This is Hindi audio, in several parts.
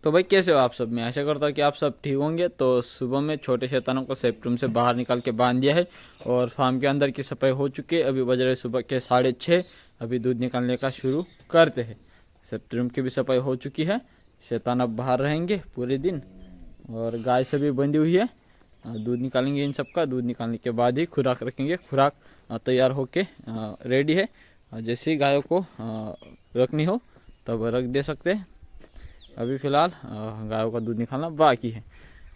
तो भाई कैसे हो आप सब। मैं आशा करता हूँ कि आप सब ठीक होंगे। तो सुबह में छोटे शैतानों को सेफ्टी रूम से बाहर निकाल के बांध दिया है और फार्म के अंदर की सफाई हो चुकी है। अभी बज रहे सुबह के 6:30। अभी दूध निकालने का शुरू करते हैं। सेफ्टी रूम की भी सफाई हो चुकी है। शैतान अब बाहर रहेंगे पूरे दिन और गाय सभी बंधी हुई है। दूध निकालेंगे इन सब का। दूध निकालने के बाद ही खुराक रखेंगे। खुराक तैयार होके रेडी है। जैसे ही गायों को रखनी हो तब रख दे सकते हैं। अभी फ़िलहाल गायों का दूध निकालना बाकी है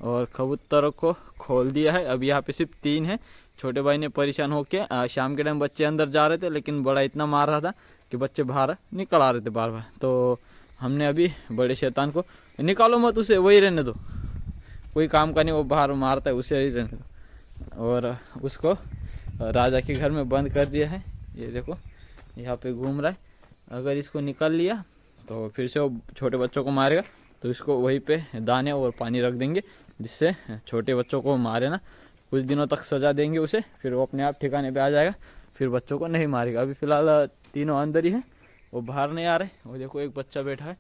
और कबूतरों को खोल दिया है। अभी यहाँ पे सिर्फ 3 है। छोटे भाई ने परेशान होके शाम के टाइम बच्चे अंदर जा रहे थे, लेकिन बड़ा इतना मार रहा था कि बच्चे बाहर निकल आ रहे थे बार बार। तो हमने अभी बड़े शैतान को निकालो मत, उसे वही रहने दो, कोई काम का नहीं, वो बाहर मारता है, उसे ही रहने दो। और उसको राजा के घर में बंद कर दिया है। ये देखो यहाँ पे घूम रहा है। अगर इसको निकाल लिया तो फिर से वो छोटे बच्चों को मारेगा। तो इसको वहीं पे दाने और पानी रख देंगे जिससे छोटे बच्चों को मारे ना। कुछ दिनों तक सज़ा देंगे उसे, फिर वो अपने आप ठिकाने पे आ जाएगा, फिर बच्चों को नहीं मारेगा। अभी फ़िलहाल तीनों अंदर ही हैं, वो बाहर नहीं आ रहे। वो देखो एक बच्चा बैठा है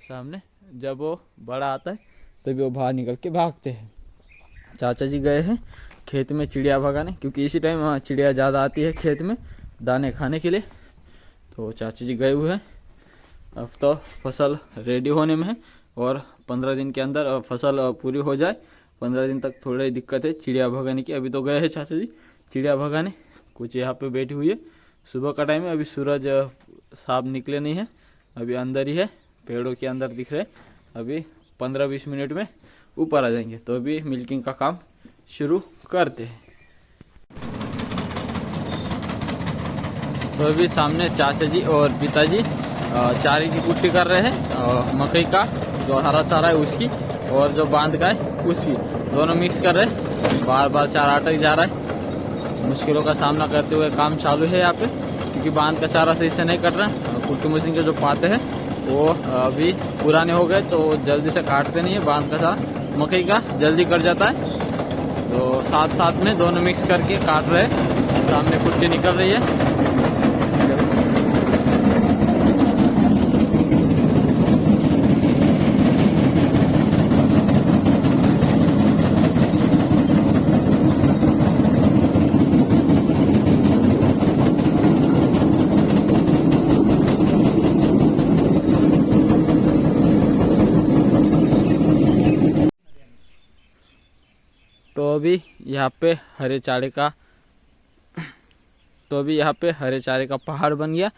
सामने। जब वो बड़ा आता है तभी वो बाहर निकल के भागते हैं। चाचा जी गए हैं खेत में चिड़िया भगाने, क्योंकि इसी टाइम चिड़िया ज़्यादा आती है खेत में दाने खाने के लिए। तो चाचा जी गए हुए हैं। अब तो फसल रेडी होने में है और 15 दिन के अंदर फसल पूरी हो जाए। 15 दिन तक थोड़ी दिक्कत है चिड़िया भगाने की। अभी तो गए हैं चाचा जी चिड़िया भगाने। कुछ यहाँ पे बैठी हुई है। सुबह का टाइम है, अभी सूरज साफ निकले नहीं है, अभी अंदर ही है, पेड़ों के अंदर दिख रहे। अभी 15-20 मिनट में ऊपर आ जाएंगे। तो अभी मिल्किंग का काम शुरू करते हैं। तो अभी सामने चाचा जी और पिताजी चारे की कुट्टी कर रहे हैं। मकई का जो हरा चारा है उसकी और जो बांध का है उसकी, दोनों मिक्स कर रहे हैं। बार बार चारा अटक जा रहा है। मुश्किलों का सामना करते हुए काम चालू है यहाँ पे, क्योंकि बांध का चारा सही से नहीं कट रहा। कुट्टी मशीन के जो पाते हैं वो अभी पुराने हो गए, तो जल्दी से काटते नहीं है। बांध का चारा मकई का जल्दी कट जाता है, तो साथ साथ में दोनों मिक्स करके काट रहे हैं। सामने कुट्टी निकल रही है। तो अभी यहाँ पे हरे चारे का पहाड़ बन गया।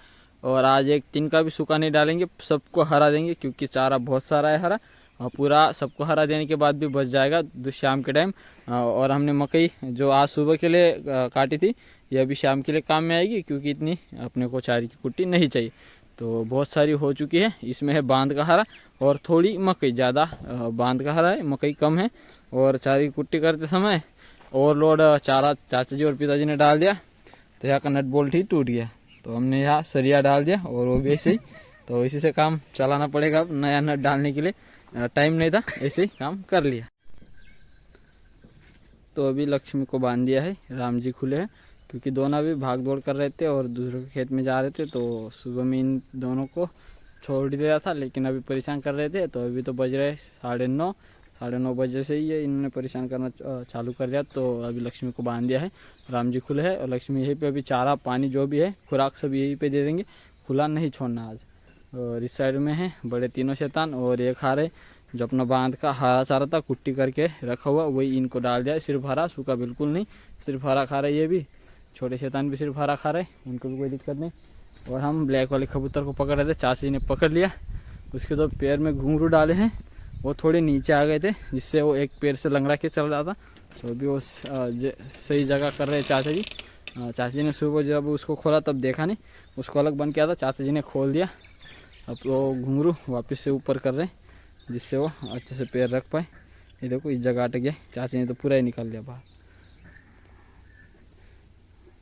और आज एक दिन का भी सूखा नहीं डालेंगे, सबको हरा देंगे, क्योंकि चारा बहुत सारा है हरा। और पूरा सबको हरा देने के बाद भी बच जाएगा शाम के टाइम। और हमने मकई जो आज सुबह के लिए काटी थी, ये अभी शाम के लिए काम में आएगी, क्योंकि इतनी अपने को चारे की कुट्टी नहीं चाहिए। तो बहुत सारी हो चुकी है। इसमें है बांध का हरा और थोड़ी मकई, ज़्यादा बांध का हरा है, मकई कम है। और चारे की कुट्टी करते समय ओवरलोड चारा चाचा जी और पिताजी ने डाल दिया, तो यहाँ का नट बोल्ट ही टूट गया। तो हमने यहाँ सरिया डाल दिया और वो भी ऐसे ही। तो इसी से काम चलाना पड़ेगा। अब नया नट डालने के लिए टाइम नहीं था, ऐसे ही काम कर लिया। तो अभी लक्ष्मी को बांध दिया है। राम जी खुले हैं, क्योंकि दोनों भी भाग दौड़ कर रहे थे और दूसरों के खेत में जा रहे थे। तो सुबह में इन दोनों को छोड़ दिया था, लेकिन अभी परेशान कर रहे थे। तो अभी तो बज रहे 9:30, 9:30 बजे से ही ये इन्होंने परेशान करना चालू कर दिया। तो अभी लक्ष्मी को बांध दिया है। राम जी खुले है और लक्ष्मी यहीं पे अभी चारा पानी जो भी है खुराक सब यहीं पे दे देंगे, खुला नहीं छोड़ना आज। और इस साइड में है बड़े तीनों शैतान और एक हारे जो अपना बांध का हरा चारा था कुट्टी करके रखा हुआ, वही इनको डाल दिया। सिर्फ हरा, सूखा बिल्कुल नहीं, सिर्फ हरा खा रहे। ये भी छोटे शैतान भी सिर्फ हरा खा रहे, उनको भी कोई दिक्कत नहीं। और हम ब्लैक वाले कबूतर को पकड़ रहे थे, चाची ने पकड़ लिया। उसके तो पैर में घुंघरू डाले हैं, वो थोड़े नीचे आ गए थे, जिससे वो एक पैर से लंगड़ा के चल रहा था। तो अभी वो सही जगह कर रहे चाचा जी। चाचा जी ने सुबह जब उसको खोला तब देखा नहीं, उसको अलग बन किया था, चाचा जी ने खोल दिया। अब वो घुंघरू वापस से ऊपर कर रहे हैं, जिससे वो अच्छे से पैर रख पाए। ये देखो इस जगह अटक गया, चाचा ने तो पूरा ही निकाल लिया बाहर,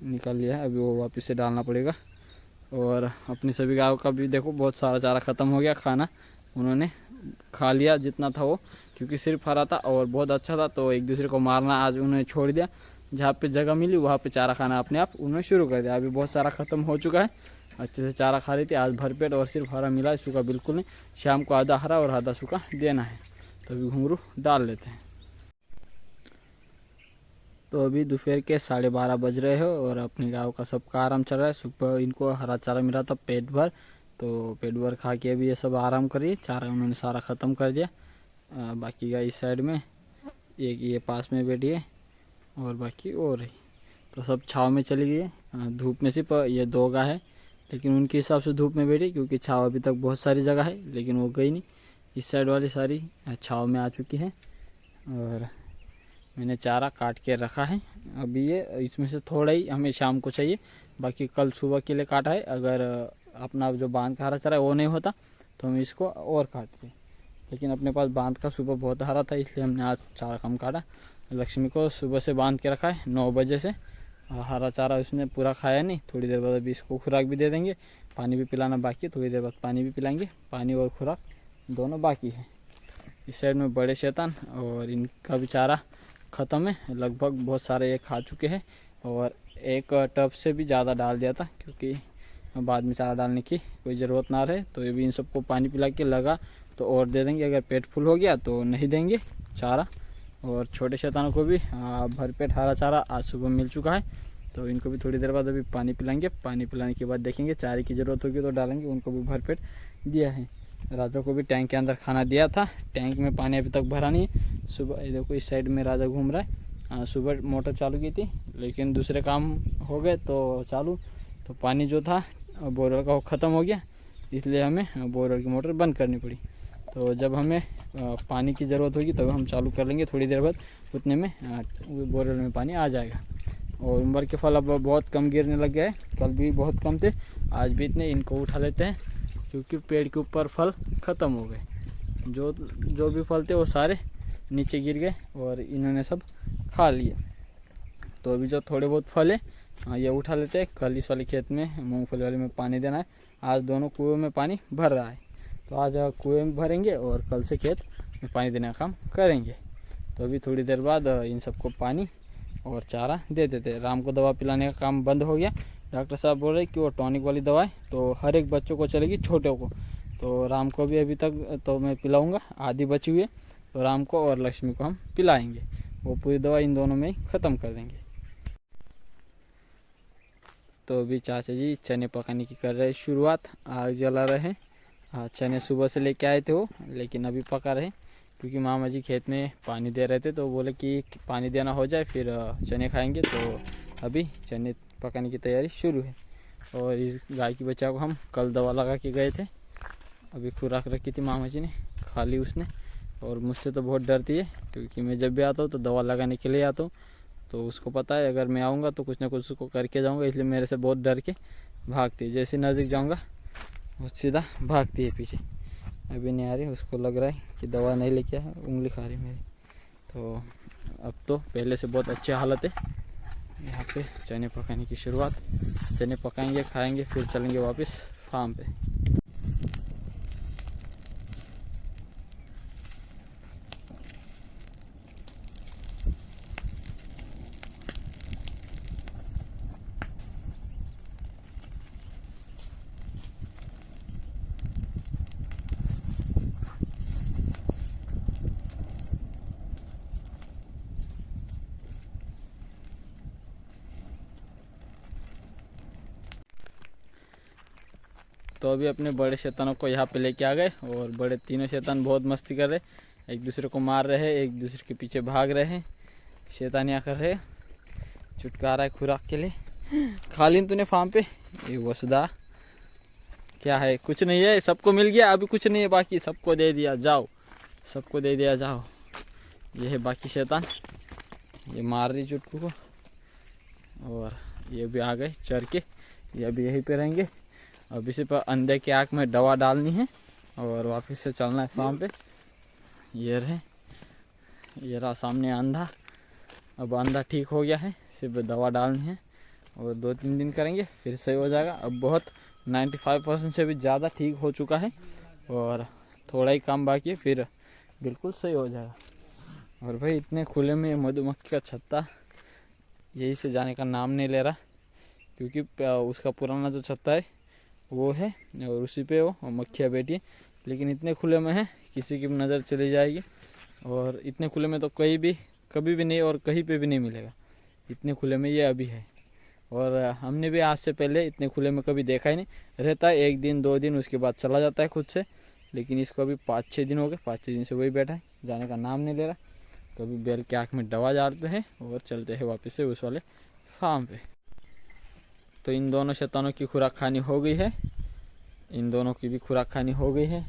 निकाल लिया है। अभी वो वापस से डालना पड़ेगा। और अपनी सभी गायों का भी देखो बहुत सारा चारा ख़त्म हो गया, खाना उन्होंने खा लिया जितना था वो, क्योंकि सिर्फ हरा था और बहुत अच्छा था। तो एक दूसरे को मारना आज उन्होंने छोड़ दिया। जहाँ पे जगह मिली वहाँ पे चारा खाना अपने आप उन्होंने शुरू कर दिया। अभी बहुत सारा ख़त्म हो चुका है। अच्छे से चारा खा रही थी। आज भरपेट और सिर्फ हरा मिला है, सूखा बिल्कुल नहीं। शाम को आधा हरा और आधा सूखा देना है। तो अभी घुंघरू डाल लेते हैं। तो अभी दोपहर के 12:30 बज रहे हो और अपनी गाँव का सबका आराम चल रहा है। सुबह इनको हरा चारा मिला था पेट भर, तो पेट भर खा के अभी ये सब आराम करिए। चारा उन्होंने सारा ख़त्म कर दिया। बाकी गाय इस साइड में, एक ये पास में बैठी है और बाकी और रही। तो सब छाँव में चली गई है। धूप में सिर्फ ये 2 गाय है, लेकिन उनके हिसाब से धूप में बैठी, क्योंकि छाँव अभी तक बहुत सारी जगह है, लेकिन वो गई नहीं। इस साइड वाली सारी छाँव में आ चुकी है और मैंने चारा काट के रखा है। अभी ये इसमें से थोड़ा ही हमें शाम को चाहिए, बाकी कल सुबह के लिए काटा है। अगर अपना जो बांध का हरा चारा है वो नहीं होता तो हम इसको और काटते, लेकिन अपने पास बांध का सुबह बहुत हरा था, इसलिए हमने आज चारा कम काटा। लक्ष्मी को सुबह से बांध के रखा है 9 बजे से। हरा चारा उसने पूरा खाया नहीं। थोड़ी देर बाद अभी इसको खुराक भी दे देंगे। पानी भी पिलाना बाकी है, थोड़ी देर बाद पानी भी पिलाएंगे। पानी और खुराक दोनों बाकी है। इस साइड में बड़े शैतान और इनका भी चारा ख़त्म है लगभग। बहुत सारे ये खा चुके हैं और एक टब से भी ज़्यादा डाल दिया था, क्योंकि बाद में चारा डालने की कोई ज़रूरत ना रहे। तो ये भी इन सबको पानी पिला के लगा तो और दे देंगे। अगर पेट फुल हो गया तो नहीं देंगे चारा। और छोटे शैतानों को भी भरपेट हरा चारा आज सुबह मिल चुका है, तो इनको भी थोड़ी देर बाद अभी पानी पिलाएंगे। पानी पिलाने के बाद देखेंगे, चारे की ज़रूरत होगी तो डालेंगे। उनको भी भरपेट दिया है। राजा को भी टैंक के अंदर खाना दिया था। टैंक में पानी अभी तक भरा नहीं है। सुबह देखो इस साइड में राजा घूम रहा है। सुबह मोटर चालू की थी, लेकिन दूसरे काम हो गए तो चालू, तो पानी जो था बोरवेल का वो ख़त्म हो गया, इसलिए हमें बोरवेल की मोटर बंद करनी पड़ी। तो जब हमें पानी की ज़रूरत होगी तब हम चालू कर लेंगे थोड़ी देर बाद। उतने में बोरवेल में पानी आ जाएगा। और उम्र के फल अब बहुत कम गिरने लग गए हैं। कल भी बहुत कम थे, आज भी इतने। इनको उठा लेते हैं, क्योंकि पेड़ के ऊपर फल ख़त्म हो गए। जो भी फल थे वो सारे नीचे गिर गए और इन्होंने सब खा लिए। तो अभी जो थोड़े बहुत फल है ये उठा लेते हैं। कल इस वाले खेत में मूंगफली वाले में पानी देना है। आज दोनों कुएं में पानी भर रहा है, तो आज कुएं में भरेंगे और कल से खेत में पानी देने का काम करेंगे। तो अभी थोड़ी देर बाद इन सबको पानी और चारा दे देते हैं। राम को दवा पिलाने का काम बंद हो गया। डॉक्टर साहब बोल रहे कि वो टॉनिक वाली दवा है तो हर एक बच्चों को चलेगी, छोटों को। तो राम को भी अभी तक तो मैं पिलाऊंगा, आधी बची हुई है, तो राम को और लक्ष्मी को हम पिलाएंगे। वो पूरी दवा इन दोनों में ही ख़त्म कर देंगे। तो अभी चाचा जी चने पकाने की कर रहे शुरुआत। आग जला रहे हैं। चने सुबह से लेके आए थे वो, लेकिन अभी पका रहे, क्योंकि मामा जी खेत में पानी दे रहे थे, तो बोले कि पानी देना हो जाए फिर चने खाएंगे। तो अभी चने पकाने की तैयारी शुरू है। और इस गाय की बच्चा को हम कल दवा लगा के गए थे। अभी खुराक रखी थी मामा जी ने, खा ली उसने। और मुझसे तो बहुत डरती है, क्योंकि मैं जब भी आता हूँ तो दवा लगाने के लिए आता हूँ। तो उसको पता है अगर मैं आऊँगा तो कुछ ना कुछ उसको करके जाऊँगा, इसलिए मेरे से बहुत डर के भागती है। जैसे नज़दीक जाऊँगा वो सीधा भागती है पीछे। अभी नहीं आ रही, उसको लग रहा है कि दवा नहीं लेके आया, उंगली खा रही मेरी। तो अब तो पहले से बहुत अच्छी हालत है। यहाँ पे चने पकाने की शुरुआत। चने पकाएंगे, खाएंगे, फिर चलेंगे वापस फार्म पे। तो अभी अपने बड़े शैतानों को यहाँ पे लेके आ गए और बड़े तीनों शैतान बहुत मस्ती कर रहे, एक दूसरे को मार रहे हैं, एक दूसरे के पीछे भाग रहे हैं, शैतानियाँ कर रहे। छुटकारा है खुराक के लिए। खा ली तूने फार्म पे? ये वसुधा क्या है? कुछ नहीं है, सबको मिल गया। अभी कुछ नहीं है बाकी, सबको दे दिया, जाओ सबको दे दिया, जाओ। ये है बाकी शैतान, ये मार रही चुटकू को। और ये भी आ गए चर के, ये अभी यहीं पे रहेंगे। अभी सिर्फ अंधे की आँख में दवा डालनी है और वापस से चलना है फार्म पे। ये रहे, ये रहा सामने अंधा। अब अंधा ठीक हो गया है, सिर्फ दवा डालनी है और 2-3 दिन करेंगे फिर सही हो जाएगा। अब बहुत 95% से भी ज़्यादा ठीक हो चुका है और थोड़ा ही काम बाकी है, फिर बिल्कुल सही हो जाएगा। और भाई इतने खुले में मधुमक्खी का छत्ता यही से जाने का नाम नहीं ले रहा, क्योंकि उसका पुराना जो छत्ता है वो है और उसी पे वो मक्खियाँ बैठी है। लेकिन इतने खुले में है किसी की भी नज़र चली जाएगी, और इतने खुले में तो कहीं भी कभी भी नहीं और कहीं पे भी नहीं मिलेगा। इतने खुले में ये अभी है, और हमने भी आज से पहले इतने खुले में कभी देखा ही नहीं। रहता है 1 दिन 2 दिन, उसके बाद चला जाता है खुद से। लेकिन इसको अभी 5-6 दिन हो गए, 5-6 दिन से वही बैठा है, जाने का नाम नहीं ले रहा। तो अभी बैल की आँख में दवा डालते हैं और चलते हैं वापस से उस वाले फार्म पे। तो इन दोनों शैतानों की खुराक खानी हो गई है, इन दोनों की भी खुराक खानी हो गई है।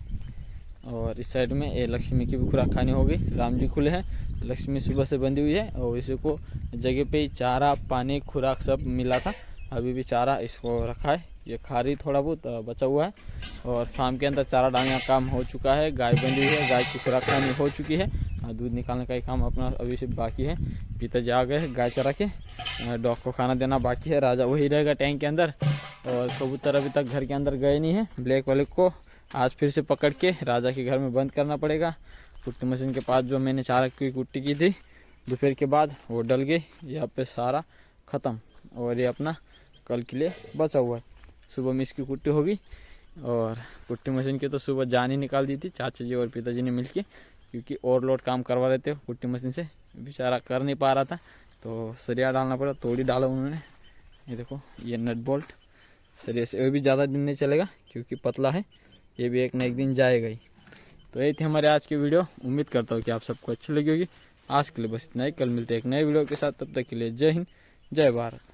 और इस साइड में ये लक्ष्मी की भी खुराक खानी हो गई। राम जी खुले हैं, लक्ष्मी सुबह से बंधी हुई है, और इसी को जगह पे ही चारा पानी खुराक सब मिला था। अभी भी चारा इसको रखा है, ये खा रही थोड़ा बहुत बचा हुआ है। और फार्म के अंदर चारा डालने का काम हो चुका है, गाय बंधी हुई है, गाय की खुराक खानी हो चुकी है। दूध निकालने का ही काम अपना अभी से बाकी है। पिताजी आ गए गाय चरा के, डॉग को खाना देना बाकी है। राजा वही रहेगा टैंक के अंदर, और कबूतर अभी तक घर के अंदर गए नहीं है। ब्लैक वाले को आज फिर से पकड़ के राजा के घर में बंद करना पड़ेगा। कुट्टी मशीन के पास जो मैंने चारा की कुट्टी की थी दोपहर के बाद, वो डल गई। यहाँ पे सारा ख़त्म, और ये अपना कल के लिए बचा हुआ है। सुबह में इसकी कुट्टी होगी, और कुट्टी मशीन की तो सुबह जान ही निकाल दी थी चाचा जी और पिताजी ने मिलके, क्योंकि ओवरलोड काम करवा रहे थे कुट्टी मशीन से। बेचारा कर नहीं पा रहा था, तो सरिया डालना पड़ा, तोड़ी डाला उन्होंने। ये देखो, ये नट बोल्ट सरिया से, ये भी ज़्यादा दिन नहीं चलेगा क्योंकि पतला है, ये भी एक न एक दिन जाएगा ही। तो ये थी हमारे आज की वीडियो। उम्मीद करता हूँ कि आप सबको अच्छी लगी होगी। आज के लिए बस इतना ही, कल मिलते हैं एक नए वीडियो के साथ। तब तक के लिए जय हिंद, जय भारत।